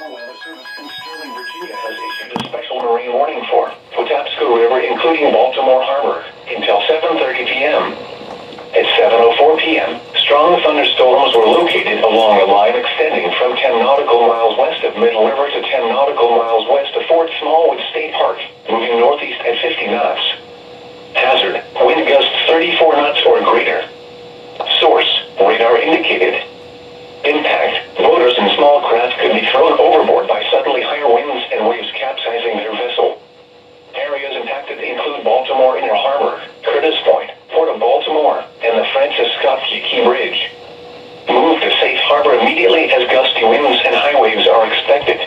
National Weather Service in Sterling, Virginia has issued a special marine warning for Patapsco River, including Baltimore Harbor, until 7:30 p.m. At 7:04 p.m., strong thunderstorms were located along a line extending from 10 nautical miles west of Middle River to 10 nautical miles west of Fort Smallwood State Park, moving northeast at 50 knots. Hazard, wind gusts 34 knots or greater. Source, radar indicated. Impact, boaters and small craft could be thrown overboard by suddenly higher winds and waves capsizing their vessel. Areas impacted include Baltimore Inner Harbor, Curtis Point, Port of Baltimore, and the Francis Scott Key Bridge. Move to safe harbor immediately as gusty winds and high waves are expected.